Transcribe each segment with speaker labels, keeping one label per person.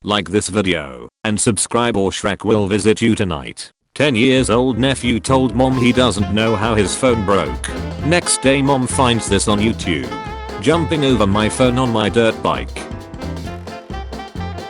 Speaker 1: like this video, and subscribe or Shrek will visit you tonight. 10 years old nephew told mom he doesn't know how his phone broke. Next day mom finds this on YouTube. Jumping over my phone on my dirt bike.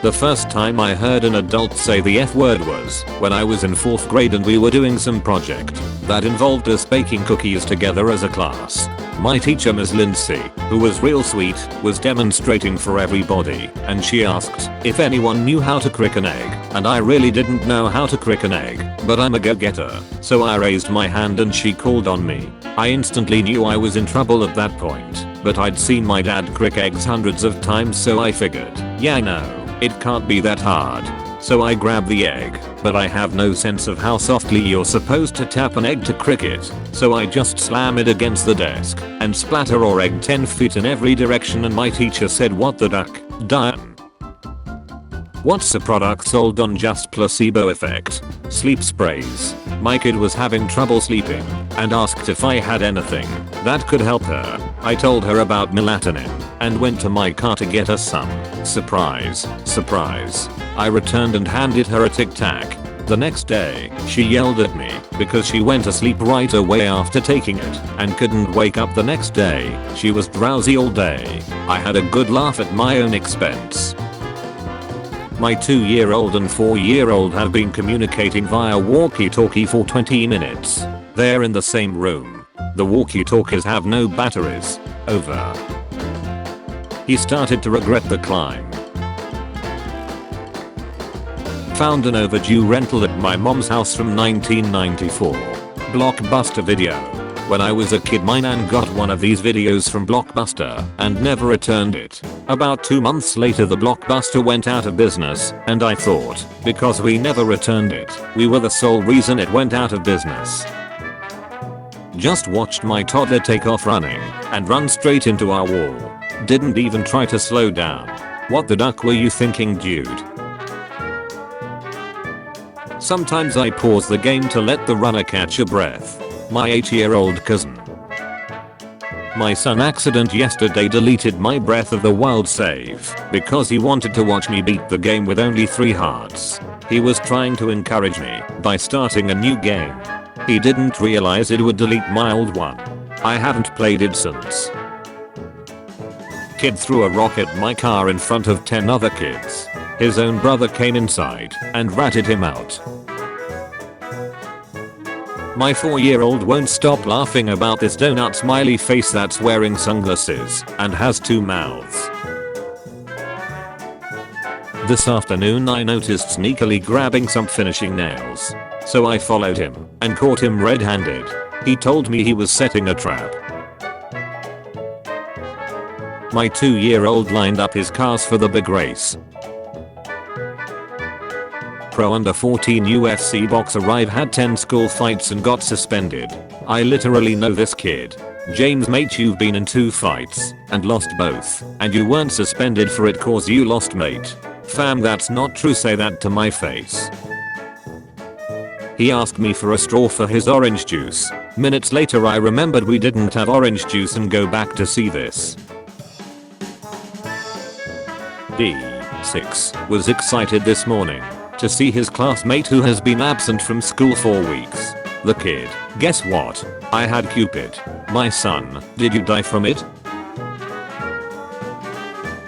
Speaker 1: The first time I heard an adult say the F word was when I was in 4th grade and we were doing some project that involved us baking cookies together as a class. My teacher Ms. Lindsay, who was real sweet, was demonstrating for everybody, and she asked if anyone knew how to crack an egg, and I really didn't know how to crack an egg, but I'm a go-getter, so I raised my hand and she called on me. I instantly knew I was in trouble at that point, but I'd seen my dad crack eggs hundreds of times, so I figured, yeah, no, it can't be that hard. So I grab the egg, but I have no sense of how softly you're supposed to tap an egg to crack it, so I just slam it against the desk and splatter or egg 10 feet in every direction, and my teacher said, what the duck, Diane? What's a product sold on just placebo effect? Sleep sprays. My kid was having trouble sleeping and asked if I had anything that could help her. I told her about melatonin and went to my car to get her some. Surprise, surprise. I returned and handed her a Tic Tac. The next day, she yelled at me because she went to sleep right away after taking it and couldn't wake up the next day. She was drowsy all day. I had a good laugh at my own expense. My 2-year-old and 4-year-old have been communicating via walkie-talkie for 20 minutes. They're in the same room. The walkie-talkies have no batteries. Over. He started to regret the climb. Found an overdue rental at my mom's house from 1994. Blockbuster video. When I was a kid my nan got one of these videos from Blockbuster and never returned it. About 2 months later the Blockbuster went out of business, and I thought, because we never returned it, we were the sole reason it went out of business. Just watched my toddler take off running and run straight into our wall. Didn't even try to slow down. What the duck were you thinking, dude? Sometimes I pause the game to let the runner catch a breath. My 8-year-old cousin. My son accident yesterday deleted my Breath of the Wild save because he wanted to watch me beat the game with only 3 hearts. He was trying to encourage me by starting a new game. He didn't realize it would delete my old one. I haven't played it since. Kid threw a rock at my car in front of 10 other kids. His own brother came inside and ratted him out. My 4-year-old won't stop laughing about this donut smiley face that's wearing sunglasses and has 2 mouths. This afternoon I noticed sneakily grabbing some finishing nails. So I followed him and caught him red-handed. He told me he was setting a trap. My 2-year-old lined up his cars for the big race. Pro under 14 UFC boxer Rive had 10 school fights and got suspended. I literally know this kid. James mate, you've been in 2 fights and lost both, and you weren't suspended for it cause you lost, mate. Fam, that's not true, say that to my face. He asked me for a straw for his orange juice. Minutes later I remembered we didn't have orange juice and go back to see this. D6 was excited this morning to see his classmate who has been absent from school for weeks. The kid, guess what? I had Cupid. My son, did you die from it?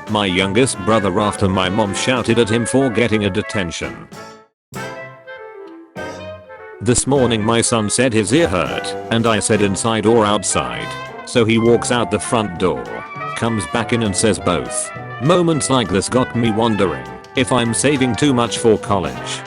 Speaker 1: My youngest brother after my mom shouted at him for getting a detention. This morning my son said his ear hurt, and I said inside or outside. So he walks out the front door, comes back in and says both. Moments like this got me wondering if I'm saving too much for college.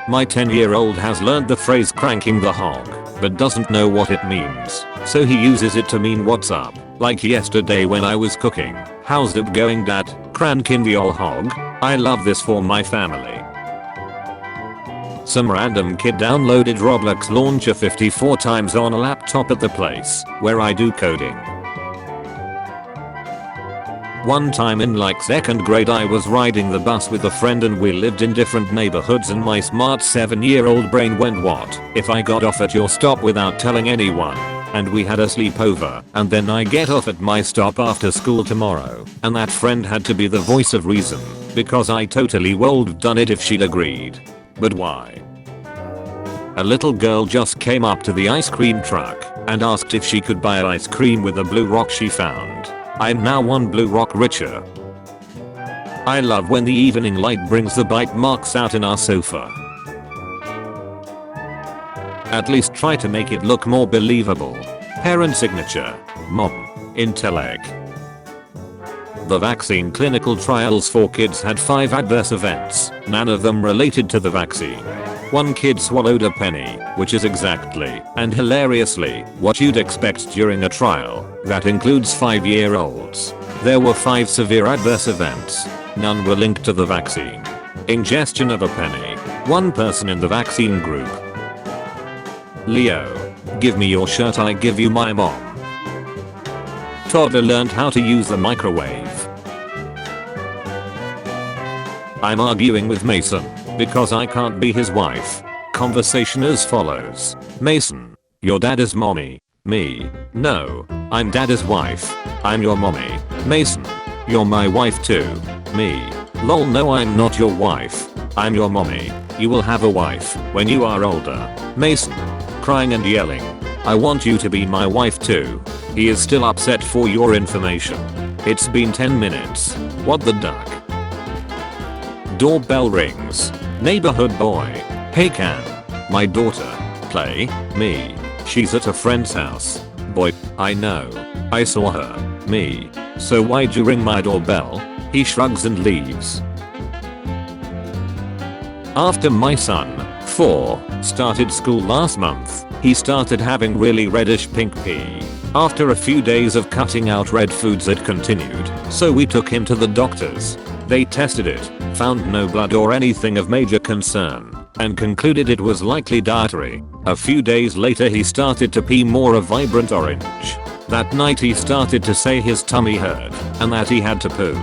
Speaker 1: My 10-year-old has learned the phrase cranking the hog, but doesn't know what it means, so he uses it to mean what's up, like yesterday when I was cooking. How's it going, dad? Cranking the ol' hog? I love this for my family. Some random kid downloaded Roblox launcher 54 times on a laptop at the place where I do coding. One time in like 2nd grade I was riding the bus with a friend and we lived in different neighborhoods, and my smart 7-year-old brain went, what if I got off at your stop without telling anyone? And we had a sleepover, and then I get off at my stop after school tomorrow, and that friend had to be the voice of reason. because I totally would've done it if she'd agreed. But why? A little girl just came up to the ice cream truck and asked if she could buy ice cream with a blue rock she found. I'm now one blue rock richer. I love when the evening light brings the bite marks out in our sofa. At least try to make it look more believable. Parent signature. Mom. Intellect. The vaccine clinical trials for kids had 5 adverse events, none of them related to the vaccine. One kid swallowed a penny, which is exactly, and hilariously, what you'd expect during a trial that includes 5-year-olds. There were 5 severe adverse events. None were linked to the vaccine. Ingestion of a penny. One person in the vaccine group. Leo. Give me your shirt, I give you my mom. Toddler learned how to use the microwave. I'm arguing with Mason because I can't be his wife. Conversation as follows. Mason. Your dad is mommy. Me. No. I'm dad's wife. I'm your mommy. Mason. You're my wife too. Me. Lol, no, I'm not your wife. I'm your mommy. You will have a wife when you are older. Mason. Crying and yelling. I want you to be my wife too. He is still upset for your information. It's been 10 minutes. What the duck? Doorbell rings. Neighborhood boy. Hey, can my daughter play me? She's at a friend's house. Boy, I know. I saw her. Me. So why'd you ring my doorbell? He shrugs and leaves. After my son, 4, started school last month, he started having really reddish pink pee. After a few days of cutting out red foods it continued, so we took him to the doctors. They tested it, found no blood or anything of major concern, and concluded it was likely dietary. A few days later he started to pee more a vibrant orange. That night he started to say his tummy hurt, and that he had to poo.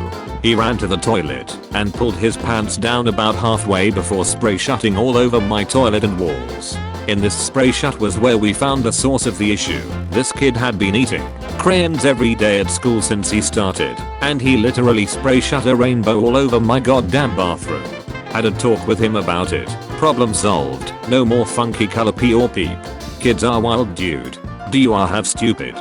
Speaker 1: He ran to the toilet, and pulled his pants down about halfway before spray shutting all over my toilet and walls. In this spray shut was where we found the source of the issue. This kid had been eating crayons every day at school since he started, and he literally spray shut a rainbow all over my goddamn bathroom. Had a talk with him about it. Problem solved. No more funky color pee or peep. Kids are wild, dude. Do you have stupid?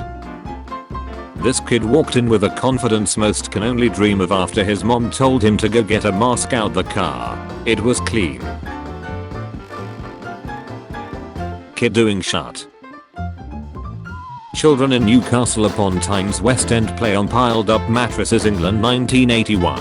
Speaker 1: This kid walked in with a confidence most can only dream of after his mom told him to go get a mask out the car. It was clean. Kid doing shut. Children in Newcastle upon Tyne's West End play on piled up mattresses, England 1981.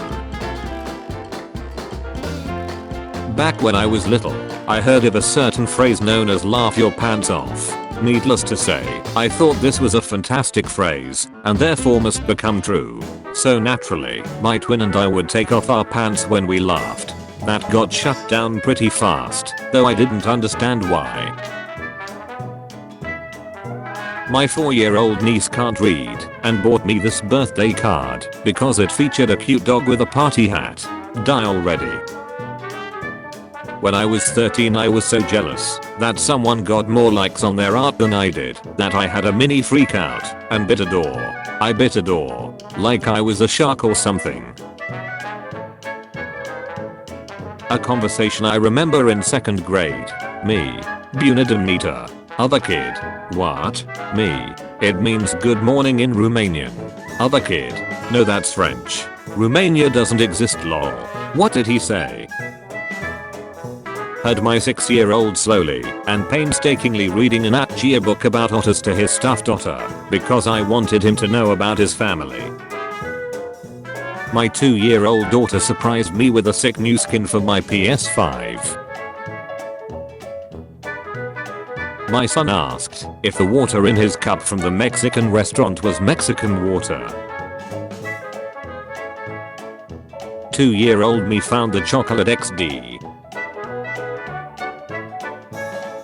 Speaker 1: Back when I was little, I heard of a certain phrase known as laugh your pants off. Needless to say, I thought this was a fantastic phrase, and therefore must become true. So naturally, my twin and I would take off our pants when we laughed. That got shut down pretty fast, though I didn't understand why. My 4-year-old niece can't read, and bought me this birthday card because it featured a cute dog with a party hat. Die already. When I was 13 I was so jealous that someone got more likes on their art than I did that I had a mini freak out and bit a door. I bit a door. Like I was a shark or something. A conversation I remember in 2nd grade. Me. Bunidamita. Other kid. What? Me. It means good morning in Romanian. Other kid. No, that's French. Romania doesn't exist, lol. What did he say? Heard my 6-year-old slowly and painstakingly reading an Atgia book about otters to his stuffed otter because I wanted him to know about his family. My 2-year-old daughter surprised me with a sick new skin for my PS5. My son asked if the water in his cup from the Mexican restaurant was Mexican water. 2-year-old me found the chocolate XD.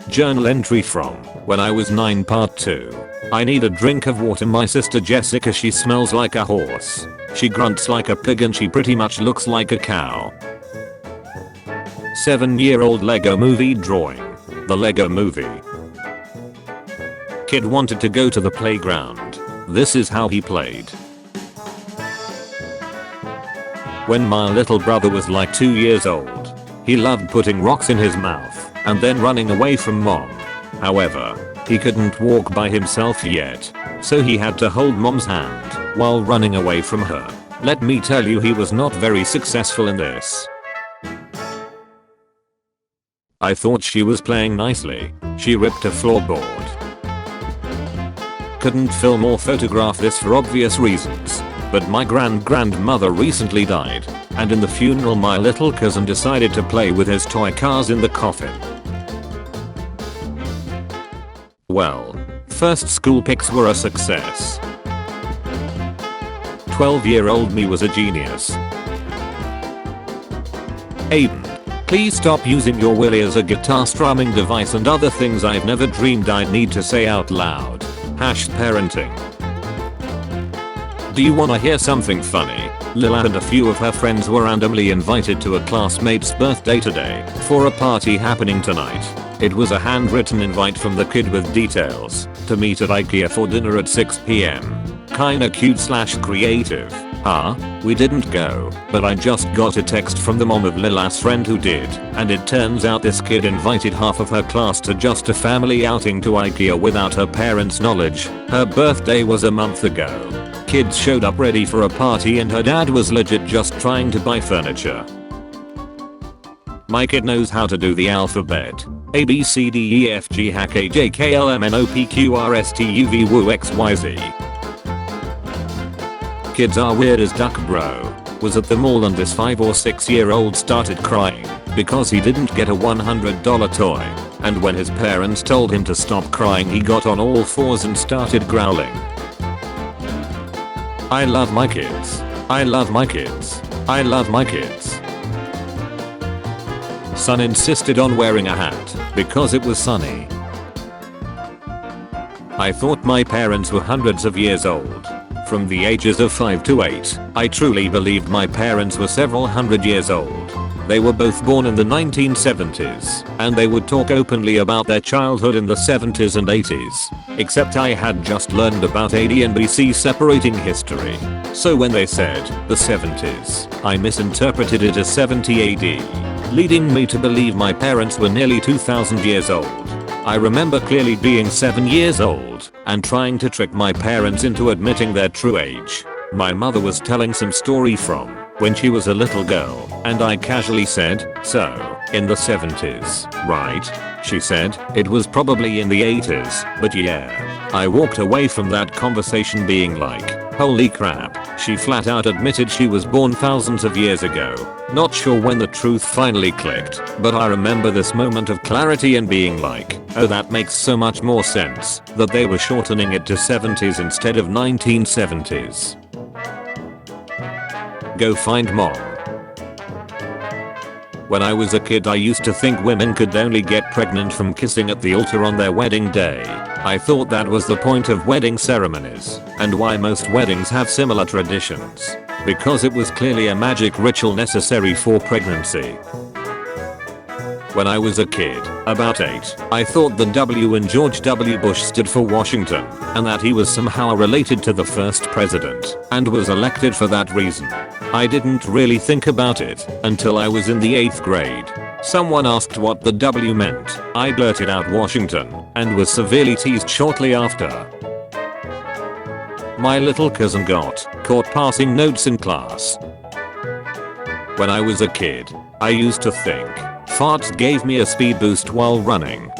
Speaker 1: Journal entry from when I was 9 part 2. I need a drink of water. My sister Jessica, she smells like a horse. She grunts like a pig and she pretty much looks like a cow. 7-year-old Lego movie drawing. The Lego movie. Kid wanted to go to the playground. This is how he played. when my little brother was like 2 years old. He loved putting rocks in his mouth and then running away from mom. However, he couldn't walk by himself yet, so he had to hold mom's hand while running away from her. Let me tell you, he was not very successful in this. I thought she was playing nicely. She ripped a floorboard. Couldn't film or photograph this for obvious reasons, but my grandmother recently died, and in the funeral my little cousin decided to play with his toy cars in the coffin. Well, first school pics were a success. 12-year-old me was a genius. Aiden, please stop using your willy as a guitar strumming device and other things I've never dreamed I'd need to say out loud. #parenting. Do you wanna hear something funny? Lila and a few of her friends were randomly invited to a classmate's birthday today for a party happening tonight. It was a handwritten invite from the kid with details to meet at IKEA for dinner at 6 p.m. Kinda cute/creative. We didn't go, but I just got a text from the mom of Lila's friend who did, and it turns out this kid invited half of her class to just a family outing to IKEA without her parents' knowledge. Her birthday was a month ago. Kids showed up ready for a party and her dad was legit just trying to buy furniture. My kid knows how to do the alphabet. A B C D E F G H A J K L M N O P Q R S T U V W X Y Z. Kids are weird as duck. Bro was at the mall and this 5 or 6 year old started crying because he didn't get a $100 toy, and when his parents told him to stop crying he got on all fours and started growling. I love my kids. I love my kids. I love my kids. Son insisted on wearing a hat because it was sunny. I thought my parents were hundreds of years old. From the ages of 5 to 8, I truly believed my parents were several hundred years old. They were both born in the 1970s, and they would talk openly about their childhood in the 70s and 80s. Except I had just learned about AD and BC separating history. So when they said the 70s, I misinterpreted it as 70 AD, leading me to believe my parents were nearly 2000 years old. I remember clearly being 7 years old and trying to trick my parents into admitting their true age. My mother was telling some story from when she was a little girl, and I casually said, "So, in the 70s, right?" She said, "It was probably in the 80s, but yeah." I walked away from that conversation being like, holy crap, she flat out admitted she was born thousands of years ago. Not sure when the truth finally clicked, but I remember this moment of clarity and being like, oh, that makes so much more sense that they were shortening it to 70s instead of 1970s. Go find mom. When I was a kid I used to think women could only get pregnant from kissing at the altar on their wedding day. I thought that was the point of wedding ceremonies, and why most weddings have similar traditions. Because it was clearly a magic ritual necessary for pregnancy. When I was a kid, about 8, I thought the W in George W. Bush stood for Washington, and that he was somehow related to the first president, and was elected for that reason. I didn't really think about it until I was in the 8th grade. Someone asked what the W meant. I blurted out Washington, and was severely teased shortly after. My little cousin got caught passing notes in class. When I was a kid, I used to think farts gave me a speed boost while running.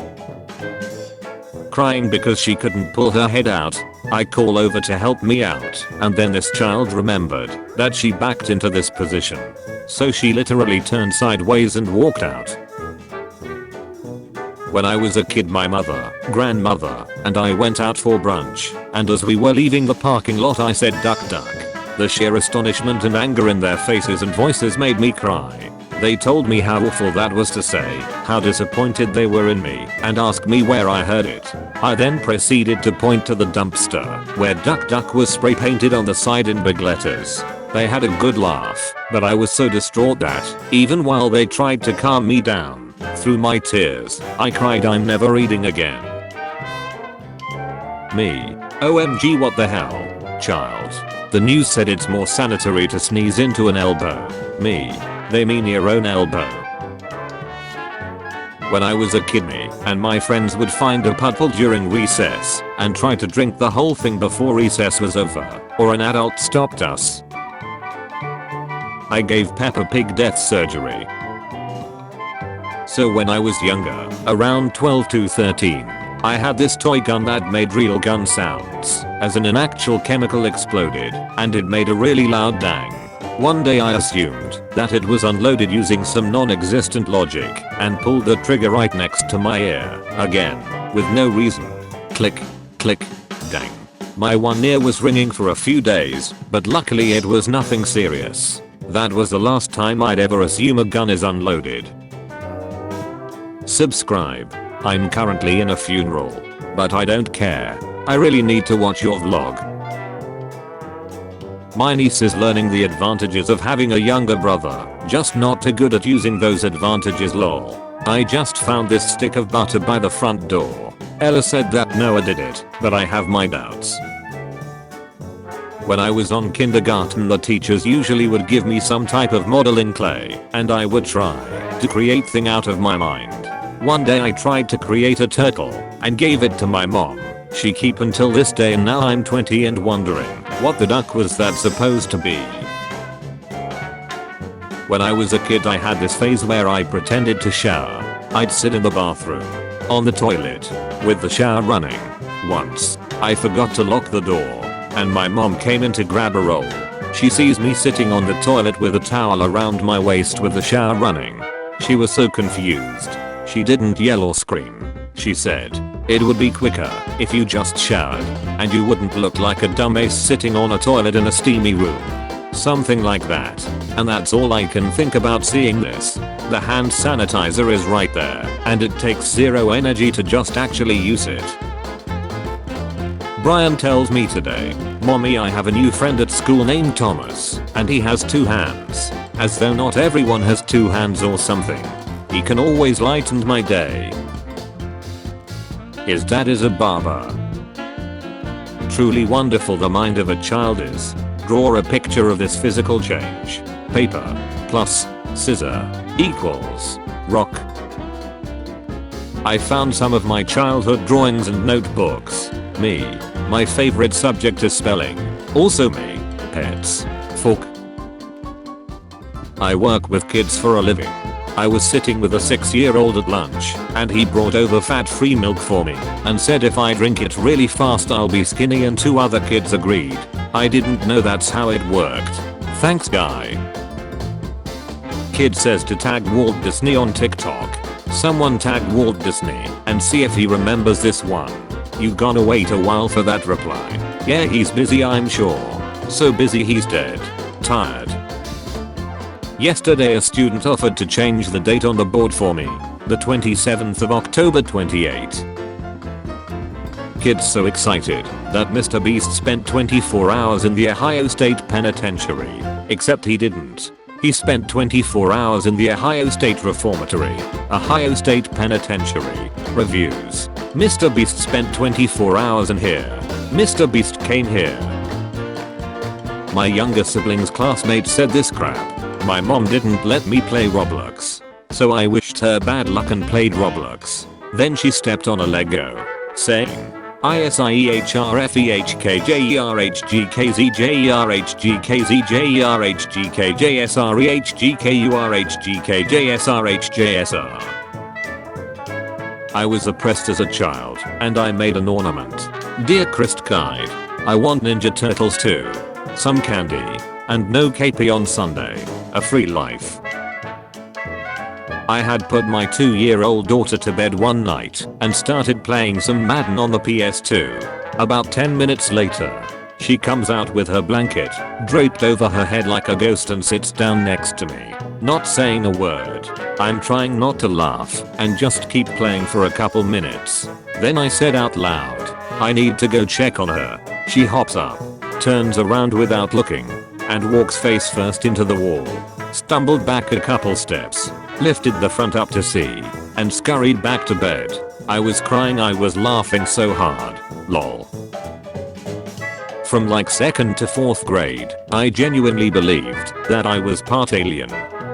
Speaker 1: Crying because she couldn't pull her head out, I call over to help me out, and then this child remembered that she backed into this position. So she literally turned sideways and walked out. When I was a kid my mother, grandmother, and I went out for brunch, and as we were leaving the parking lot I said duck duck. The sheer astonishment and anger in their faces and voices made me cry. They told me how awful that was to say, how disappointed they were in me, and asked me where I heard it. I then proceeded to point to the dumpster, where duck duck was spray painted on the side in big letters. They had a good laugh, but I was so distraught that, even while they tried to calm me down, through my tears, I cried I'm never eating again. Me. OMG what the hell, child. The news said it's more sanitary to sneeze into an elbow. Me. They mean your own elbow. When I was a kid, me and my friends would find a puddle during recess and try to drink the whole thing before recess was over, or an adult stopped us. I gave Peppa Pig death surgery. So when I was younger, around 12 to 13, I had this toy gun that made real gun sounds, as in an actual chemical exploded, and it made a really loud dang. One day I assumed that it was unloaded using some non-existent logic and pulled the trigger right next to my ear, again, with no reason. Click, click, dang. My one ear was ringing for a few days, but luckily it was nothing serious. That was the last time I'd ever assume a gun is unloaded. Subscribe. I'm currently in a funeral, but I don't care. I really need to watch your vlog. My niece is learning the advantages of having a younger brother, just not too good at using those advantages, lol. I just found this stick of butter by the front door. Ella said that Noah did it, but I have my doubts. When I was on kindergarten, the teachers usually would give me some type of modeling clay, and I would try to create thing out of my mind. One day I tried to create a turtle and gave it to my mom. She keep until this day, and now I'm 20 and wondering what the duck was that supposed to be. When I was a kid, I had this phase where I pretended to shower. I'd sit in the bathroom on the toilet with the shower running. Once I forgot to lock the door and my mom came in to grab a roll. She sees me sitting on the toilet with a towel around my waist with the shower running. She was so confused. She didn't yell or scream. She said, "It would be quicker if you just showered, and you wouldn't look like a dumbass sitting on a toilet in a steamy room." Something like that. And that's all I can think about seeing this. The hand sanitizer is right there, and it takes zero energy to just actually use it. Brian tells me today, "Mommy, I have a new friend at school named Thomas, and he has 2 hands. As though not everyone has 2 hands or something. He can always lighten my day." His dad is a barber. Truly wonderful the mind of a child is. Draw a picture of this physical change. Paper plus scissor equals rock. I found some of my childhood drawings and notebooks. Me. My favorite subject is spelling. Also me. Pets. Fork. I work with kids for a living. I was sitting with a 6-year-old at lunch, and he brought over fat-free milk for me and said if I drink it really fast I'll be skinny, and 2 other kids agreed. I didn't know that's how it worked. Thanks, guy. Kid says to tag Walt Disney on TikTok. Someone tag Walt Disney and see if he remembers this one. You gonna wait a while for that reply. Yeah, he's busy, I'm sure. So busy he's dead. Tired. Yesterday a student offered to change the date on the board for me. The 27th of October 28. Kid's so excited that Mr. Beast spent 24 hours in the Ohio State Penitentiary. Except he didn't. He spent 24 hours in the Ohio State Reformatory. Ohio State Penitentiary. Reviews. Mr. Beast spent 24 hours in here. Mr. Beast came here. My younger sibling's classmate said this crap. My mom didn't let me play Roblox. So I wished her bad luck and played Roblox. Then she stepped on a Lego, saying, ISIEHRFEHKJERHGKZJERHGKZJSREHGKURHGKJSRHGKJSR. I was oppressed as a child, and I made an ornament. Dear Christ Guide, I want Ninja Turtles too. Some candy. And no KP on Sunday. A free life. I had put my 2-year-old daughter to bed one night and started playing some Madden on the PS2. About 10 minutes later, she comes out with her blanket draped over her head like a ghost and sits down next to me, not saying a word. I'm trying not to laugh and just keep playing for a couple minutes. Then I said out loud, "I need to go check on her." She hops up, turns around without looking, and walks face first into the wall. Stumbled back a couple steps, lifted the front up to see, and scurried back to bed. I was crying, I was laughing so hard. Lol. From like 2nd to 4th grade, I genuinely believed that I was part alien.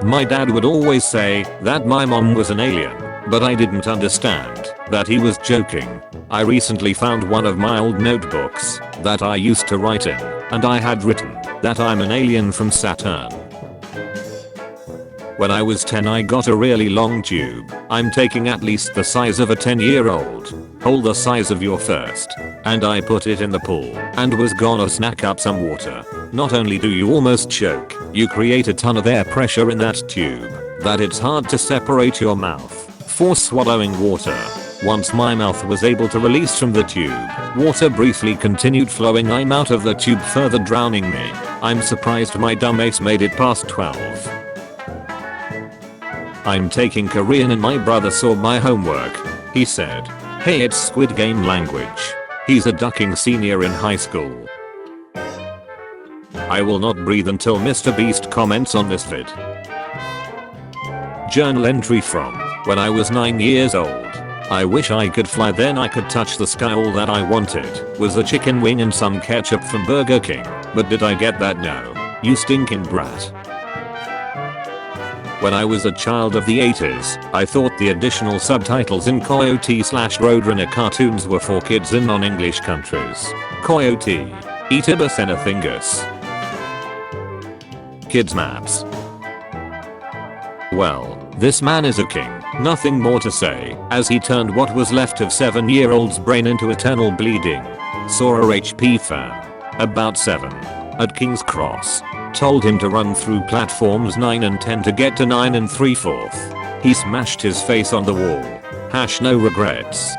Speaker 1: My dad would always say that my mom was an alien, but I didn't understand that he was joking. I recently found one of my old notebooks that I used to write in, and I had written that I'm an alien from Saturn. When I was 10 I got a really long tube. I'm taking at least the size of a 10-year-old. Hole the size of your first. And I put it in the pool and was gonna snack up some water. Not only do you almost choke, you create a ton of air pressure in that tube that it's hard to separate your mouth for swallowing water. Once my mouth was able to release from the tube, water briefly continued flowing. I'm out of the tube, further drowning me. I'm surprised my dumbass made it past 12. I'm taking Korean and my brother saw my homework. He said, "Hey, it's Squid Game language." He's a ducking senior in high school. I will not breathe until Mr. Beast comments on this vid. Journal entry from when I was 9 years old. I wish I could fly, then I could touch the sky. All that I wanted was a chicken wing and some ketchup from Burger King. But did I get that? No. You stinking brat. When I was a child of the 80s, I thought the additional subtitles in Coyote/Roadrunner cartoons were for kids in non-English countries. Coyote. Eatibus enothingus. Kids maps. Well, this man is a king. Nothing more to say, as he turned what was left of 7-year-old's brain into eternal bleeding. Saw a HP fan. About 7. At King's Cross. Told him to run through platforms 9 and 10 to get to 9 3/4. He smashed his face on the wall. No regrets.